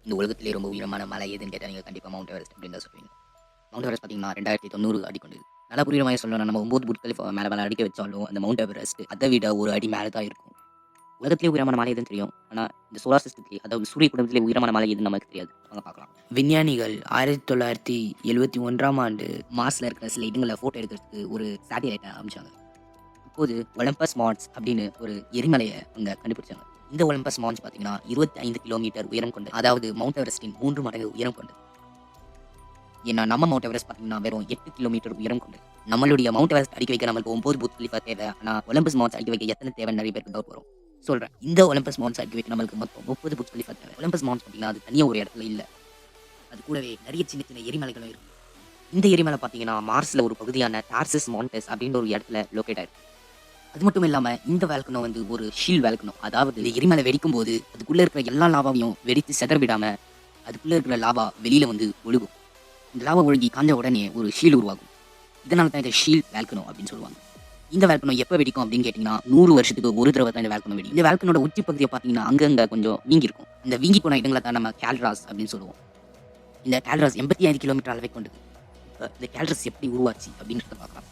இந்த உலகத்திலே ரொம்ப உயரமான மலை எதுன்னு கேட்டால் நீங்கள் கண்டிப்பாக மவுண்ட் எவரெஸ்ட் அப்படின்னு தான் சொல்லுவீங்க. மவுண்ட் எவரெஸ்ட் பார்த்தீங்கன்னா 2090 அடி கொண்டது. நல்லா புரியுற மாதிரி சொல்லணும், நம்ம 9 புட்கலிஃபா மேலே மேலே அடிக்க வச்சாலும் அந்த மவுண்ட் எவரெஸ்ட் அதை விட ஒரு அடி மேலே தான் இருக்கும். உலகத்திலே உயரமான மலை எதுன்னு தெரியும், ஆனால் இந்த சோலார் சிஸ்டத்திலே அதாவது சூரிய குடும்பத்திலே உயரமான மலை எதுன்னு நமக்கு தெரியாது. வாங்க பார்க்கலாம். விஞ்ஞானிகள் 1971ஆம் ஆண்டு மார்ஸில் இருக்கிற சில இடங்களை ஃபோட்டோ எடுக்கிறதுக்கு ஒரு சேட்டலைட்டை அமைச்சாங்க. அப்போது ஒலிம்பஸ் மான்ஸ் அப்படின்னு ஒரு எரிமலையை அங்கே கண்டுபிடிச்சாங்க. இந்த ஒலிம்பஸ் மான்ஸ் பார்த்தீங்கன்னா 25 கிலோமீட்டர் உயரம் கொண்டு, அதாவது மவுண்ட் எவரெஸ்டின் 3 மடங்கு உயரம் கொண்டது. ஏன்னா நம்ம மவுண்ட் எவரெஸ்ட் பார்த்தீங்கன்னா வெறும் 8 கிலோமீட்டர் உயரம் கொண்டது. நம்மளுடைய மவுண்ட் எவரெஸ்ட் அடிக்க வைக்க நம்மளுக்கு 9 புர்ஜ் கலிஃபா தேவை. ஆனால் ஒலிம்பஸ் மான்ஸ் அடிக்க வைக்க எத்தனை தேவை நிறைய பேருக்கு டவுட் வரும். சொல்கிறேன், இந்த ஒலிம்பஸ் மான்ஸ் அடிக்க வைக்க நம்மளுக்கு மொத்தம் 30 புர்ஜ் கலிஃபா தேவை. ஒலிம்பஸ் மான்ஸ் பார்த்தீங்கன்னா அது தனியாக ஒரு இடத்துல இல்லை, அது கூடவே நிறைய சின்ன சின்ன எரிமலைகளும் இருக்கு. இந்த எரிமலை பார்த்தீங்கன்னா மார்ஸில் ஒரு பகுதியான டார்சஸ் மான்டஸ் அப்படின்ற ஒரு இடத்துல லொக்கேட் ஆயிருக்கு. அது மட்டும் இல்லாமல் இந்த வேல்கனோ வந்து ஒரு ஷீல் வேல்கனோ, அதாவது இந்த எரிமலை வெடிக்கும் போது அதுக்குள்ளே இருக்கிற எல்லா லாவாவையும் வெடித்து செதற விடாம அதுக்குள்ளே இருக்கிற லாவா வெளியில வந்து ஒழுகும். இந்த லாவா ஒழுகி காஞ்ச உடனே ஒரு ஷீல் உருவாகும். இதனால தான் இதை ஷீல் வேல்கனோ அப்படின்னு சொல்லுவாங்க. இந்த வேல்கனோ எப்போ வெடிக்கும் அப்படின்னு கேட்டிங்கன்னா 100 வருஷத்துக்கு ஒரு தடவை தான் இந்த வேல்கனோ வெடிக்கும். இந்த வேல்கனோட உச்சி பகுதியை பார்த்தீங்கன்னா அங்கங்கே கொஞ்சம் வீங்கி இருக்கும். இந்த வீங்கி போன இடங்களை தான் நம்ம கேல்ட்ராஸ் அப்படின்னு சொல்லுவோம். இந்த கேல்ட்ராஸ் 85 கிலோமீட்டர் அளவை கொண்டது. இப்போ இந்த கேல்ட்ராஸ் எப்படி உருவாச்சு அப்படின்றத பார்க்கலாம்.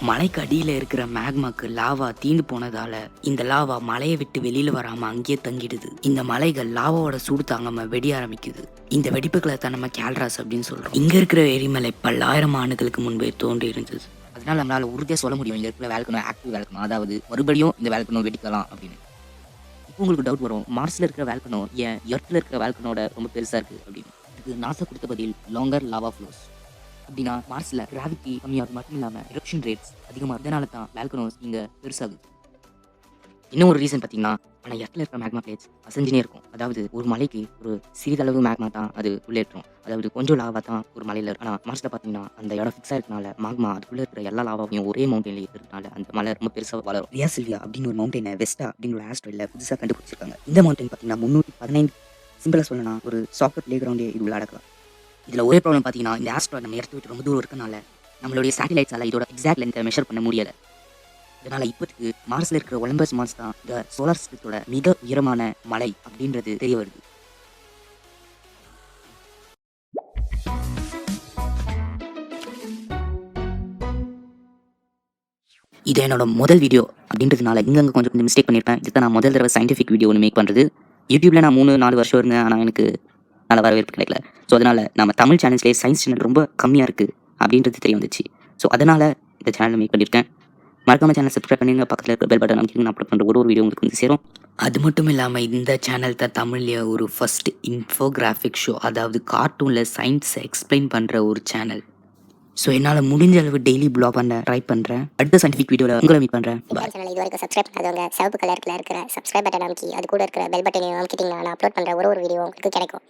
மலைக்கு அடியில் இருக்கிற மேக்மாக்கு லாவா தீந்து போனதால இந்த லாவா மலையை விட்டு வெளியில வராம அங்கேயே தங்கிடுது. இந்த மலைகள் லாவாவோட சூடு தாங்காம வெடிய ஆரம்பிக்குது. இந்த வெடிப்புகளை தான் நம்ம கேல்ட்ராஸ் அப்படின்னு சொல்றோம். இங்க இருக்கிற எரிமலை பல்லாயிரம் ஆண்டுகளுக்கு முன்பே தோன்றி இருந்தது. அதனால நம்மளால உறுதியாக சொல்ல முடியும் இங்க இருக்கிற வேல்கனோ ஆக்டிவ் வேல்கனோ, அதாவது மறுபடியும் இந்த வேல்கனோ வெடிக்கலாம் அப்படின்னு. இப்போ உங்களுக்கு டவுட் வரும், மார்ஸ்ல இருக்கிற வேல்கனோ ஏன் எர்த்ல இருக்கிற வேல்கனோட ரொம்ப பெருசா இருக்கு அப்படின்னு. இதுக்கு நாசா கொடுத்த பதில் லாங்கர் லாவா ஃப்ளோஸ். அப்படின்னா மார்ஸில் கிராவிட்டி கம்மியாகிறது மட்டும் இல்லாமல் எரப்ஷன் ரேட்ஸ் அதிகமாக, இதனால தான் வேல்கனோஸ் இங்கே பெருசாகுது. இன்னும் ஒரு ரீசன் பார்த்தீங்கன்னா, ஆனால் இடத்துல இருக்கிற மேக்மா பிளேட்ஸ் அசைஞ்சினே இருக்கும். அதாவது ஒரு மலைக்கு ஒரு சிறிதளவு மேக்மா தான் அது உள்ளேற்றும், அதாவது கொஞ்சம் லாவா தான் ஒரு மலையில் இருக்கும். ஆனால் மார்ஸில் பார்த்தீங்கன்னா அந்த இடம் ஃபிக்ஸாக இருக்கனால மாக்மா அதுக்குள்ளே இருக்கிற எல்லா லாவாவையும் ஒரே மவுண்டனில் இருக்கிறதுனால அந்த மலை ரொம்ப பெருசாக வளரும். ரியா சில்வியா அப்படின்னு ஒரு மவுண்டனை வெஸ்டா அப்படின்னு ஒரு ஆஸ்ட்ராய்டில் புதுசாக கண்டுபிடிச்சிருக்காங்க. இந்த மவுண்டன் பார்த்தீங்கன்னா 315 சிம்பிளாக சொல்லணும் ஒரு சாக்கர் பிளே கிரவுண்டே இது விளையாடலாம். இதில் ஒரே ப்ராப்ளம் பார்த்தீங்கன்னா, இந்த ஆஸ்ட்ராய்டு நம்ம இடத்த விட்டு ரொம்ப தூரம் இருக்கனால நம்மளுடைய சேட்டலைட்ஸால் இதோட எக்ஸாக்ட் லென்த்தை மெஷர் பண்ண முடியலை. இதனால் இப்போதைக்கு மார்ஸில் இருக்கிற ஒலிம்பஸ் மான்ஸ் தான் இந்த சோலார் சிஸ்டத்தோட மிக உயரமான மலை அப்படின்றது தெரிய வருது. இது என்னோட முதல் வீடியோ அப்படின்றதுனால இங்கே கொஞ்சம் மிஸ்டேக் பண்ணியிருப்பேன். இதுதான் நான் முதல் தடவை சயின்டிஃபிக் வீடியோ ஒன்று மேக் பண்ணுறது. யூடியூப்பில் நான் 3-4 வருஷம் இருந்தேன், ஆனால் எனக்கு நல்ல வரவேற்பு கிடைக்கல. ஸோ அதனால் நம்ம தமிழ் சேனல்ஸ்லேயே சயின்ஸ் சேனல் ரொம்ப கம்மியாக இருக்குது அப்படின்றது தெரிய வந்துச்சு. ஸோ அதனால் இந்த சேனலை மேக் பண்ணியிருக்கேன். மறக்காம சேனல் சப்ஸ்கிரைப் பண்ணிங்க, பக்கத்தில் இருக்கிற பெல் பட்டன் அமைக்கிங்க. நான் அப்லோட் பண்ணுற ஒரு வீடியோ உங்களுக்கு வந்து சேரும். அது மட்டும் இல்லாமல் இந்த சேனல் தான் தமிழ்லேயே ஒரு ஃபர்ஸ்ட் இன்ஃபோகிராஃபிக் ஷோ, அதாவது கார்ட்டூனில் சயின்ஸை எக்ஸ்பிளைன் பண்ணுற ஒரு சேனல். ஸோ என்னால் முடிஞ்ச அளவு டெய்லி ப்ளாக் பண்ண ட்ரை பண்ணுறேன். அடுத்த சயின்டிஃபிக் வீடியோவில் உங்களை மீட் பண்ணுறேன். சேனல் இது வரைக்கும் சப்ஸ்கிரைப் பண்ணாதவங்க சிவப்பு கலரில் இருக்கிற சப்ஸ்கிரைப் பட்டன் அமைக்கி அது கூட இருக்கிற பெல் பட்டனையும் அமைக்கிட்டீங்கன்னா நான் அப்லோட் பண்ணுற ஒரு வீடியோ உங்களுக்கு கிடைக்கும்.